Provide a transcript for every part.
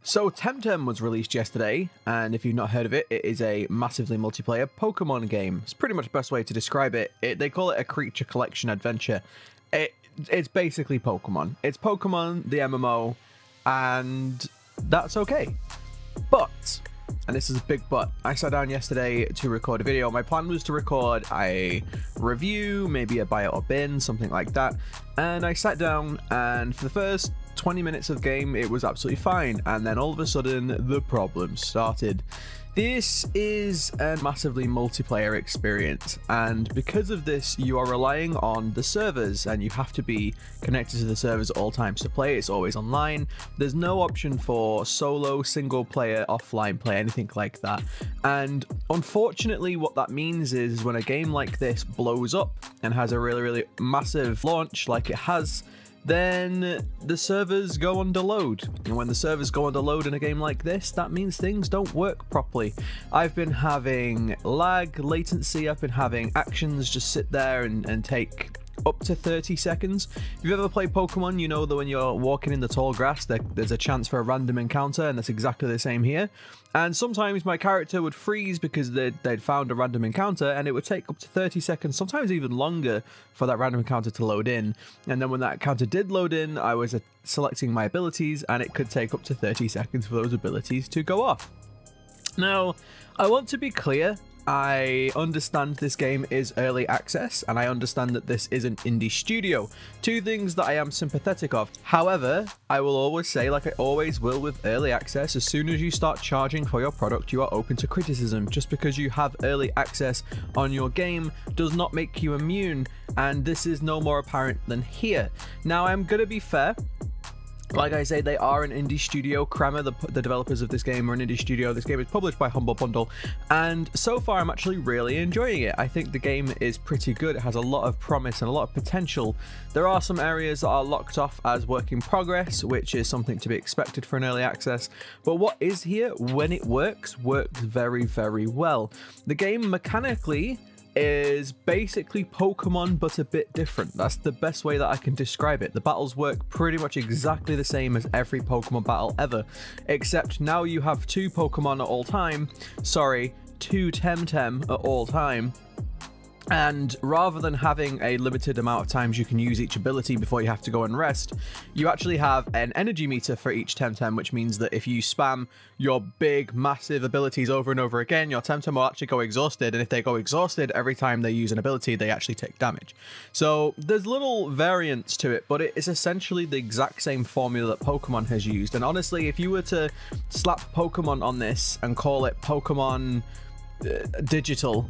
So TemTem was released yesterday, and if you've not heard of it, it is a massively multiplayer Pokemon game. It's pretty much the best way to describe it. They call it a creature collection adventure. It's basically Pokemon. It's Pokemon, the MMO, and that's okay. But, and this is a big but, I sat down yesterday to record a video. My plan was to record a review, maybe a buy it or bin, something like that. And I sat down, and for the first 20 minutes of game, it was absolutely fine. And then all of a sudden, the problems started. This is a massively multiplayer experience, and because of this, you are relying on the servers, and you have to be connected to the servers at all times to play. It's always online. There's no option for solo, single player, offline play, anything like that. And unfortunately, what that means is when a game like this blows up and has a really massive launch like it has, then the servers go under load. And when the servers go under load in a game like this, that means things don't work properly. I've been having lag, latency, I've been having actions just sit there and take up to 30 seconds. If you've ever played Pokemon, you know that when you're walking in the tall grass, there's a chance for a random encounter, and that's exactly the same here. And sometimes my character would freeze because they'd found a random encounter, and it would take up to 30 seconds, sometimes even longer, for that random encounter to load in. And then when that encounter did load in, I was selecting my abilities, and it could take up to 30 seconds for those abilities to go off. Now, I want to be clear. I understand this game is early access, and I understand that this is an indie studio. Two things that I am sympathetic of. However, I will always say, like I always will with early access, as soon as you start charging for your product, you are open to criticism. Just because you have early access on your game does not make you immune, and this is no more apparent than here. Now, I'm gonna be fair. Like I say, they are an indie studio. Crema, the developers of this game, are an indie studio. This game is published by Humble Bundle, and so far I'm actually really enjoying it. I think the game is pretty good. It has a lot of promise and a lot of potential. There are some areas that are locked off as work in progress, which is something to be expected for an early access, but what is here, when it works very well. The game mechanically is basically Pokemon, but a bit different. That's the best way that I can describe it. The battles work pretty much exactly the same as every Pokemon battle ever, except now you have two Pokemon at all time. Sorry, two TemTem at all time. And rather than having a limited amount of times you can use each ability before you have to go and rest, you actually have an energy meter for each TemTem, which means that if you spam your big, massive abilities over and over again, your TemTem will actually go exhausted, and if they go exhausted every time they use an ability, they actually take damage. So there's little variance to it, but it is essentially the exact same formula that Pokemon has used. And honestly, if you were to slap Pokemon on this and call it Pokemon Digital,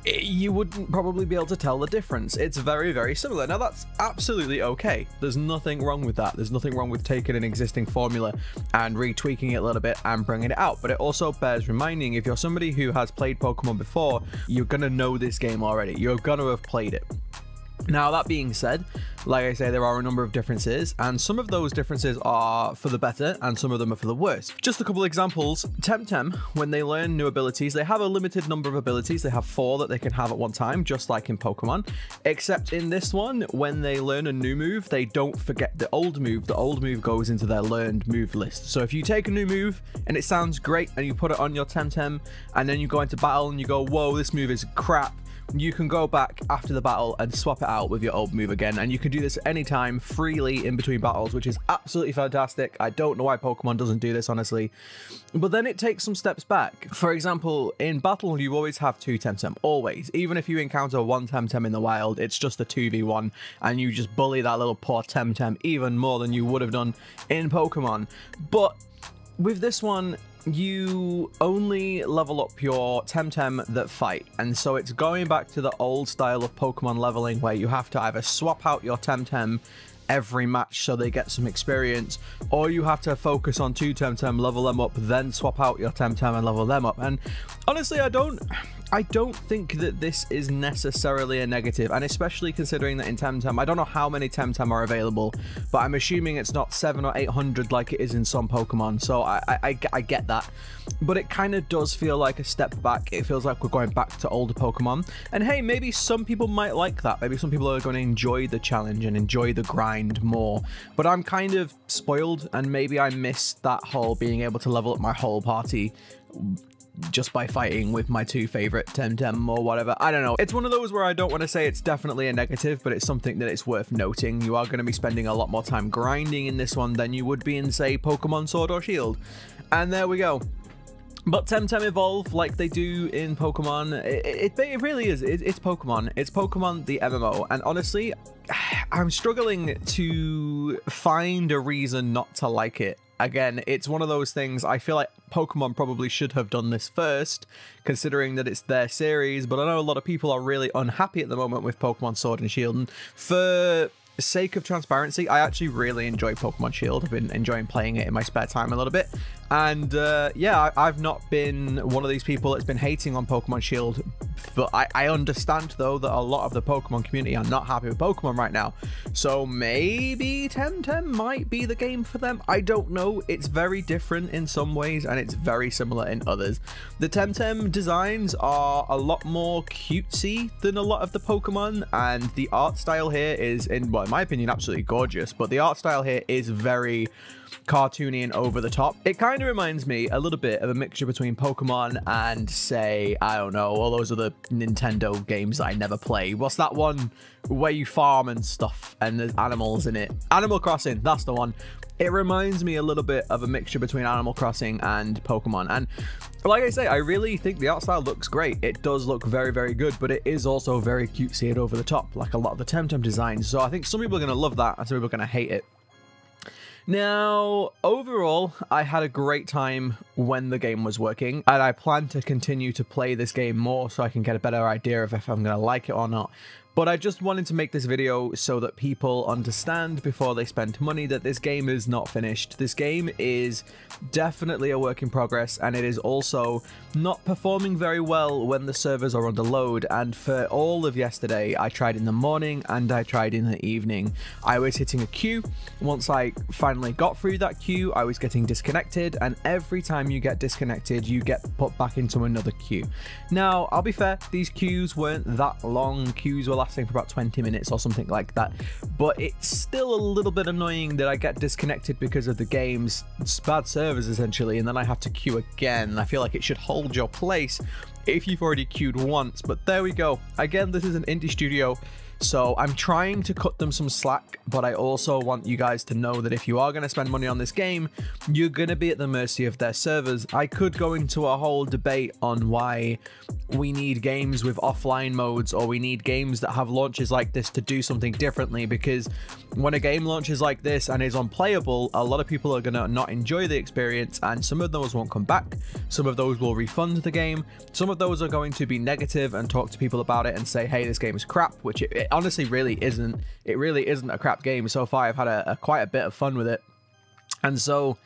you wouldn't probably be able to tell the difference. It's very similar. Now, that's absolutely okay. There's nothing wrong with that. There's nothing wrong with taking an existing formula and retweaking it a little bit and bringing it out. But it also bears reminding, if you're somebody who has played Pokemon before, you're gonna know this game already. You're gonna have played it. Now, that being said, like I say, there are a number of differences, and some of those differences are for the better and some of them are for the worse. Just a couple of examples. TemTem, when they learn new abilities, they have a limited number of abilities. They have 4 that they can have at one time, just like in Pokemon, except in this one, when they learn a new move, they don't forget the old move. The old move goes into their learned move list. So if you take a new move and it sounds great and you put it on your TemTem and then you go into battle and you go, whoa, this move is crap, you can go back after the battle and swap it out with your old move again, and you can do this at any time freely in between battles, which is absolutely fantastic. I don't know why Pokemon doesn't do this, honestly. But then it takes some steps back. For example, in battle, you always have 2 TemTem, always. Even if you encounter 1 TemTem in the wild, it's just a 2v1, and you just bully that little poor TemTem even more than you would have done in Pokemon. But with this one, you only level up your TemTem that fight, and so it's going back to the old style of Pokemon leveling where you have to either swap out your TemTem every match so they get some experience, or you have to focus on 2 TemTem, level them up, then swap out your TemTem and level them up. And honestly, I don't I don't think that this is necessarily a negative, and especially considering that in TemTem, I don't know how many TemTem are available, but I'm assuming it's not 700 or 800 like it is in some Pokemon, so I get that. But it kind of does feel like a step back. It feels like we're going back to older Pokemon, and hey, maybe some people might like that. Maybe some people are going to enjoy the challenge and enjoy the grind more, but I'm kind of spoiled, and maybe I missed that whole being able to level up my whole party just by fighting with my two favorite TemTem or whatever. I don't know. It's one of those where I don't want to say it's definitely a negative, but it's something that it's worth noting. You are going to be spending a lot more time grinding in this one than you would be in, say, Pokemon Sword or Shield. And there we go. But TemTem evolve like they do in Pokemon. It really is. It's Pokemon. It's Pokemon the MMO. And honestly, I'm struggling to find a reason not to like it. Again, it's one of those things, I feel like Pokemon probably should have done this first, considering that it's their series, but I know a lot of people are really unhappy at the moment with Pokemon Sword and Shield, and for sake of transparency, I actually really enjoy Pokemon Shield. I've been enjoying playing it in my spare time a little bit, and yeah, I've not been one of these people that's been hating on Pokemon Shield, but I understand though that a lot of the Pokemon community are not happy with Pokemon right now, so maybe TemTem might be the game for them. I don't know. It's very different in some ways and it's very similar in others. The TemTem designs are a lot more cutesy than a lot of the Pokemon, and the art style here is, in my opinion, absolutely gorgeous, but the art style here is very cartoony and over the top. It kind of reminds me a little bit of a mixture between Pokemon and, say, I don't know, all those other Nintendo games that I never play. What's that one where you farm and stuff and there's animals in it? Animal Crossing, that's the one. It reminds me a little bit of a mixture between Animal Crossing and Pokemon, and like I say, I really think the art style looks great. It does look very, very good, but it is also very cutesy and over the top, like a lot of the TemTem designs, so I think some people are going to love that and some people are going to hate it. Now, overall, I had a great time when the game was working, and I plan to continue to play this game more so I can get a better idea of if I'm going to like it or not. But I just wanted to make this video so that people understand before they spend money that this game is not finished. This game is definitely a work in progress, and it is also not performing very well when the servers are under load. And for all of yesterday, I tried in the morning and I tried in the evening. I was hitting a queue. Once I finally got through that queue, I was getting disconnected, and every time you get disconnected, you get put back into another queue. Now, I'll be fair, these queues weren't that long. Queues were lasting for about 20 minutes or something like that, but it's still a little bit annoying that I get disconnected because of the game's bad servers essentially, and then I have to queue again. I feel like it should hold your place if you've already queued once, but there we go. Again, this is an indie studio, so I'm trying to cut them some slack, but I also want you guys to know that if you are going to spend money on this game, you're going to be at the mercy of their servers. I could go into a whole debate on why we need games with offline modes, or we need games that have launches like this to do something differently, because when a game launches like this and is unplayable, a lot of people are going to not enjoy the experience, and some of those won't come back, some of those will refund the game, some of those are going to be negative and talk to people about it and say, hey, this game is crap, which it honestly really isn't. It really isn't a crap game. So far I've had quite a bit of fun with it, and so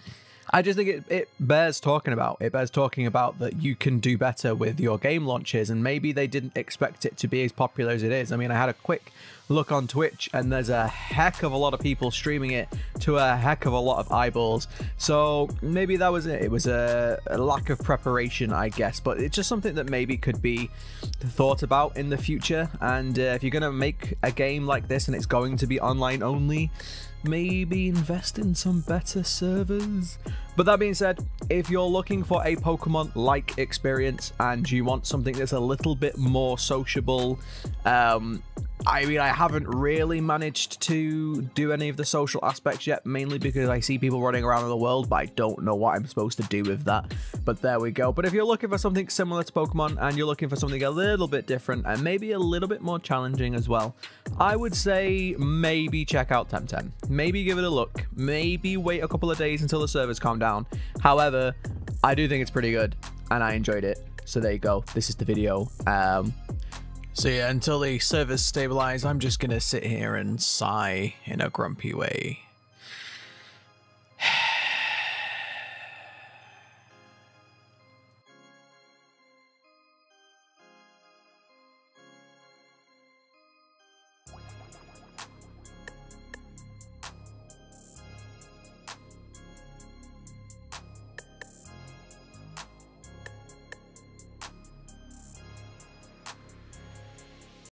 I just think it bears talking about. It bears talking about that you can do better with your game launches, and maybe they didn't expect it to be as popular as it is. I mean, I had a quick look on Twitch, and there's a heck of a lot of people streaming it to a heck of a lot of eyeballs. So maybe that was it. It was a lack of preparation, I guess, but it's just something that maybe could be thought about in the future. And if you're going to make a game like this and it's going to be online only, maybe invest in some better servers. But that being said, if you're looking for a Pokemon-like experience and you want something that's a little bit more sociable, I mean, I haven't really managed to do any of the social aspects yet, mainly because I see people running around in the world, but I don't know what I'm supposed to do with that. But there we go. But if you're looking for something similar to Pokemon and you're looking for something a little bit different and maybe a little bit more challenging as well, I would say maybe check out TemTem. Maybe give it a look. Maybe wait a couple of days until the servers calm down. However, I do think it's pretty good and I enjoyed it. So there you go. This is the video. So yeah, until the servers stabilize, I'm just gonna sit here and sigh in a grumpy way.